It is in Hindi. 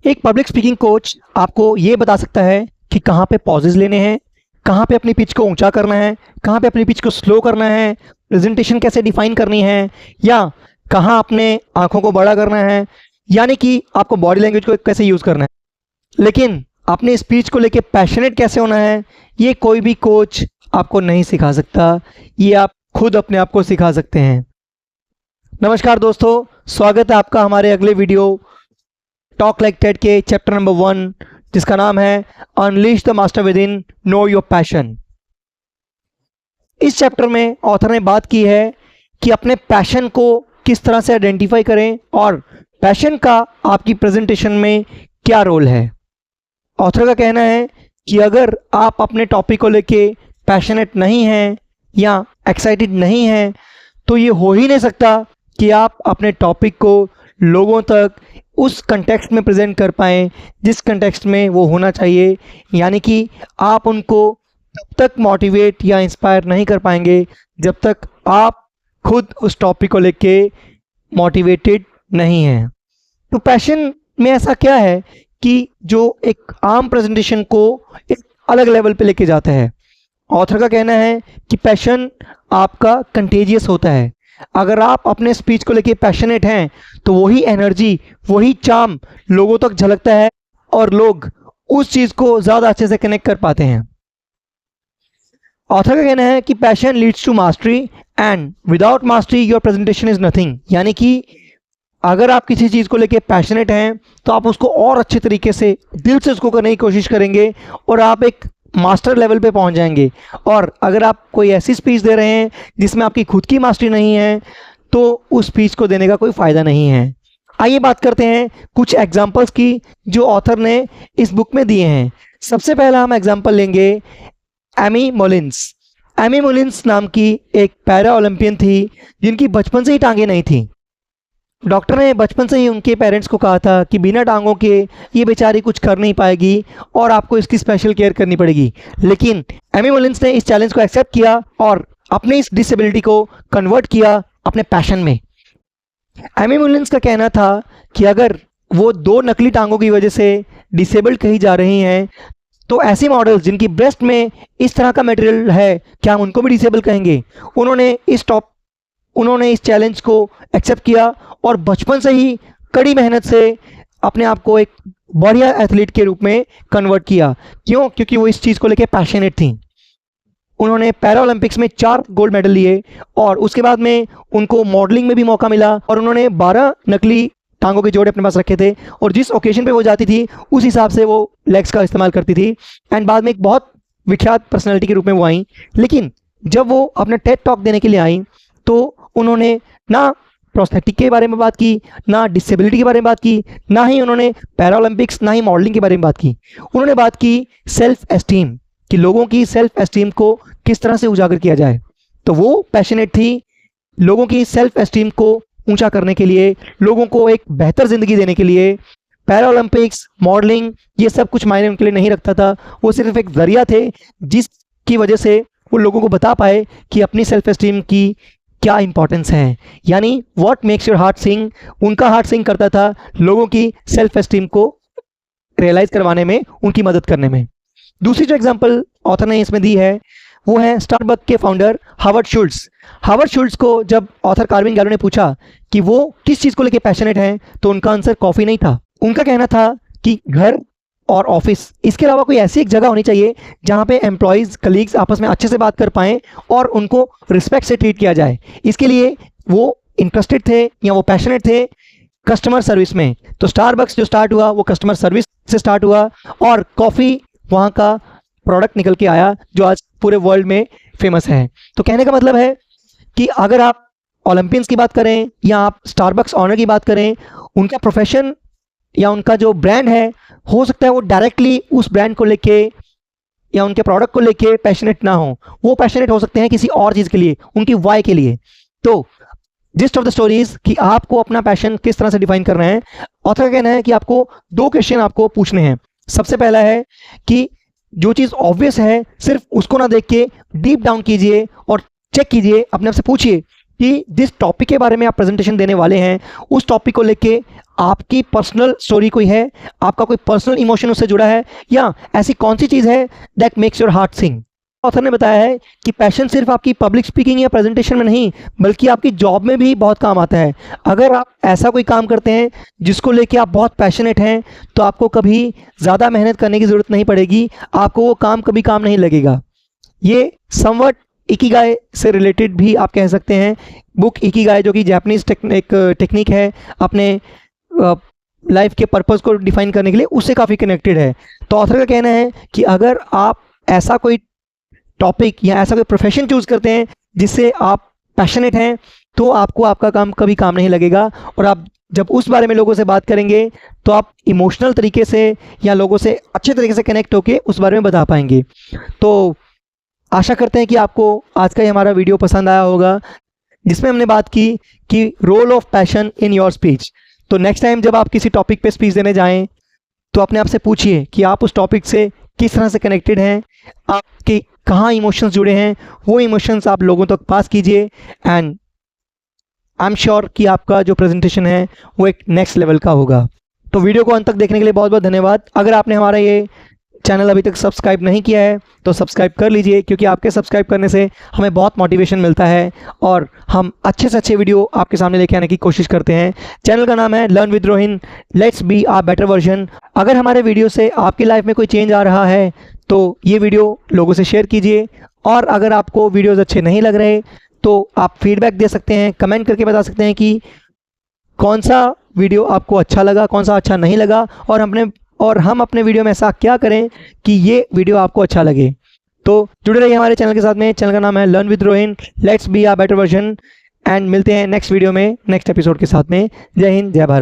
एक पब्लिक स्पीकिंग कोच आपको ये बता सकता है कि कहाँ पे पॉजेज लेने हैं, कहाँ पे अपनी पिच को ऊंचा करना है, कहाँ पे अपनी पिच को स्लो करना है, प्रेजेंटेशन कैसे डिफाइन करनी है, या कहाँ अपने आंखों को बड़ा करना है, यानी कि आपको बॉडी लैंग्वेज को कैसे यूज़ करना है। लेकिन अपने स्पीच को लेके पैशनेट कैसे होना है, ये कोई भी कोच आपको नहीं सिखा सकता, ये आप खुद अपने आप को सिखा सकते हैं। नमस्कार दोस्तों, स्वागत है आपका हमारे अगले वीडियो टॉक लाइक टेड के चैप्टर नंबर 1, जिसका नाम है unleash the master with in, know your passion. इस चैप्टर में ऑथर ने बात की है कि अपने पैशन को किस तरह से आइडेंटिफाई करें और पैशन का आपकी प्रेजेंटेशन में क्या रोल है। ऑथर का कहना है कि अगर आप अपने टॉपिक को लेके पैशनेट नहीं हैं या एक्साइटेड नहीं हैं तो ये हो ही नहीं सकता कि आप अपने टॉपिक को लोगों तक उस कंटेक्स्ट में प्रेजेंट कर पाएँ जिस कंटेक्स्ट में वो होना चाहिए, यानी कि आप उनको तब तक मोटिवेट या इंस्पायर नहीं कर पाएंगे जब तक आप खुद उस टॉपिक को लेके मोटिवेटेड नहीं हैं। तो पैशन में ऐसा क्या है कि जो एक आम प्रेजेंटेशन को एक अलग लेवल पे लेके जाता है। ऑथर का कहना है कि पैशन आपका कंटेजियस होता है। अगर आप अपने स्पीच को लेके पैशनेट हैं तो वही एनर्जी, वही चार्म लोगों तक झलकता है और लोग उस चीज़ को ज़्यादा अच्छे से कनेक्ट कर पाते हैं। ऑथर का कहना है कि passion leads to mastery and without mastery your presentation is nothing, यानी कि अगर आप किसी चीज़ को लेके पैशनेट हैं तो आप उसको और अच्छे तरीके से दिल से उसको करने की कोशिश करेंगे और आप एक मास्टर लेवल पे पहुंच जाएंगे। और अगर आप कोई ऐसी स्पीच दे रहे हैं जिसमें आपकी खुद की मास्टरी नहीं है तो उस स्पीच को देने का कोई फ़ायदा नहीं है। आइए बात करते हैं कुछ एग्जांपल्स की जो ऑथर ने इस बुक में दिए हैं। सबसे पहला हम एग्जांपल लेंगे एमी मोलिन्स। एमी मोलिन्स नाम की एक पैरा ओलंपियन थी जिनकी बचपन से ही टांगें नहीं थी। डॉक्टर ने बचपन से ही उनके पेरेंट्स को कहा था कि बिना टांगों के ये बेचारी कुछ कर नहीं पाएगी और आपको इसकी स्पेशल केयर करनी पड़ेगी। लेकिन एमी मोलिन्स ने इस चैलेंज को एक्सेप्ट किया और अपनी इस डिसेबिलिटी को कन्वर्ट किया अपने पैशन में। एमी मोलिन्स का कहना था कि अगर वो 2 नकली टांगों की वजह से डिसेबल्ड कही जा रही हैं तो ऐसे मॉडल्स जिनकी ब्रेस्ट में इस तरह का मटेरियल है, क्या हम उनको भी डिसेबल कहेंगे? उन्होंने इस चैलेंज को एक्सेप्ट किया और बचपन से ही कड़ी मेहनत से अपने आप को एक बढ़िया एथलीट के रूप में कन्वर्ट किया। क्यों? क्योंकि वो इस चीज़ को लेके पैशनेट थी। उन्होंने पैरा ओलंपिक्स में 4 गोल्ड मेडल लिए और उसके बाद में उनको मॉडलिंग में भी मौका मिला और उन्होंने 12 नकली टांगों के जोड़े अपने पास रखे थे और जिस ओकेजन पे वो जाती थी उस हिसाब से वो लेग्स का इस्तेमाल करती थी। एंड बाद में एक बहुत विख्यात पर्सनैलिटी के रूप में वो आई। लेकिन जब वो अपना टेड टॉक देने के लिए आई तो उन्होंने ना प्रोस्थेटिक के बारे में बात की, ना डिसेबिलिटी के बारे में बात की, ना ही उन्होंने पैरा ओलंपिक्स, ना ही मॉडलिंग के बारे में बात की। उन्होंने बात की सेल्फ एस्टीम, कि लोगों की सेल्फ एस्टीम को किस तरह से उजागर किया जाए। तो वो पैशनेट थी लोगों की सेल्फ एस्टीम को ऊंचा करने के लिए, लोगों को एक बेहतर ज़िंदगी देने के लिए। पैरा ओलंपिक्स, मॉडलिंग, ये सब कुछ मायने उनके लिए नहीं रखता था। वो सिर्फ एक जरिया थे जिसकी वजह से वो लोगों को बता पाए कि अपनी सेल्फ एस्टीम की क्या इंपॉर्टेंस है। यानी व्हाट मेक्स योर हार्ट सिंग, उनका हार्ट सिंग करता था लोगों की सेल्फ एस्टीम को रियलाइज करवाने में, उनकी मदद करने में। दूसरी जो एग्जांपल ऑथर ने इसमें दी है वो है स्टारबक्स के फाउंडर हावर्ड शुल्ट्ज। हावर्ड शुल्ट्ज को जब ऑथर कार्विन गैलो ने पूछा कि वो किस चीज़ को लेकर पैशनेट हैं तो उनका आंसर कॉफ़ी नहीं था। उनका कहना था कि घर और ऑफिस, इसके अलावा कोई ऐसी एक जगह होनी चाहिए जहाँ पे एम्प्लॉयज़, कलीग्स आपस में अच्छे से बात कर पाएँ और उनको रिस्पेक्ट से ट्रीट किया जाए। इसके लिए वो इंटरेस्टेड थे या वो पैशनेट थे कस्टमर सर्विस में। तो स्टारबक्स जो स्टार्ट हुआ वो कस्टमर सर्विस से स्टार्ट हुआ और कॉफ़ी वहाँ का प्रोडक्ट निकल के आया जो आज पूरे वर्ल्ड में फेमस है। तो कहने का मतलब है कि अगर आप ओलंपियंस की बात करें या आप स्टारबक्स ऑनर की बात करें, उनका प्रोफेशन या उनका जो ब्रांड है, हो सकता है वो डायरेक्टली उस ब्रांड को लेके या उनके प्रोडक्ट को लेके पैशनेट ना हो, वो पैशनेट हो सकते हैं किसी और चीज़ के लिए, उनकी वाई के लिए। तो जिस्ट ऑफ द स्टोरीज कि आपको अपना पैशन किस तरह से डिफाइन करना है। ऑथर का कहना है कि आपको 2 क्वेश्चन आपको पूछने हैं। सबसे पहला है कि जो चीज़ ऑब्वियस है सिर्फ उसको ना देख के डीप डाउन कीजिए और चेक कीजिए, अपने आप से पूछिए कि जिस टॉपिक के बारे में आप प्रेजेंटेशन देने वाले हैं उस टॉपिक को लेके आपकी पर्सनल स्टोरी कोई है, आपका कोई पर्सनल इमोशन उससे जुड़ा है, या ऐसी कौन सी चीज़ है that makes your heart sing. Author ने बताया है कि पैशन सिर्फ आपकी पब्लिक स्पीकिंग या प्रेजेंटेशन में नहीं बल्कि आपकी जॉब में भी बहुत काम आता है। अगर आप ऐसा कोई काम करते हैं जिसको लेके आप बहुत पैशनेट हैं तो आपको कभी ज़्यादा मेहनत करने की ज़रूरत नहीं पड़ेगी, आपको वो काम कभी काम नहीं लगेगा। ये समवट इकिगाई से रिलेटेड भी आप कह सकते हैं। बुक इकिगाई जो कि जापानीज टेक्निक है अपने लाइफ के पर्पस को डिफाइन करने के लिए, उससे काफ़ी कनेक्टेड है। तो ऑथर का कहना है कि अगर आप ऐसा कोई टॉपिक या ऐसा कोई प्रोफेशन चूज करते हैं जिससे आप पैशनेट हैं तो आपको आपका काम कभी काम नहीं लगेगा, और आप जब उस बारे में लोगों से बात करेंगे तो आप इमोशनल तरीके से या लोगों से अच्छे तरीके से कनेक्ट होके उस बारे में बता पाएंगे। तो आशा करते हैं कि आपको आज का ये हमारा वीडियो पसंद आया होगा जिसमें हमने बात की कि role of passion in your speech. तो नेक्स्ट टाइम जब आप किसी टॉपिक पे स्पीच देने जाएं तो अपने आप से पूछिए कि आप उस टॉपिक से किस तरह से कनेक्टेड हैं, आपके कहाँ इमोशंस जुड़े हैं, वो इमोशंस आप लोगों तक पास कीजिए एंड आई एम श्योर कि आपका जो प्रेजेंटेशन है वो एक नेक्स्ट लेवल का होगा। तो वीडियो को अंत तक देखने के लिए बहुत बहुत धन्यवाद। अगर आपने हमारा ये चैनल अभी तक सब्सक्राइब नहीं किया है तो सब्सक्राइब कर लीजिए, क्योंकि आपके सब्सक्राइब करने से हमें बहुत मोटिवेशन मिलता है और हम अच्छे से अच्छे वीडियो आपके सामने लेके आने की कोशिश करते हैं। चैनल का नाम है learn with Rohin, let's be a better version. अगर हमारे वीडियो से आपकी लाइफ में कोई चेंज आ रहा है तो ये वीडियो लोगों से शेयर कीजिए, और अगर आपको वीडियोज़ अच्छे नहीं लग रहे तो आप फीडबैक दे सकते हैं, कमेंट करके बता सकते हैं कि कौन सा वीडियो आपको अच्छा लगा, कौन सा अच्छा नहीं लगा, और हम अपने वीडियो में ऐसा क्या करें कि ये वीडियो आपको अच्छा लगे। तो जुड़े रहिए हमारे चैनल के साथ में। चैनल का नाम है learn with Rohin, let's be a better version, and मिलते हैं नेक्स्ट वीडियो में नेक्स्ट एपिसोड के साथ में। जय हिंद, जय भारत।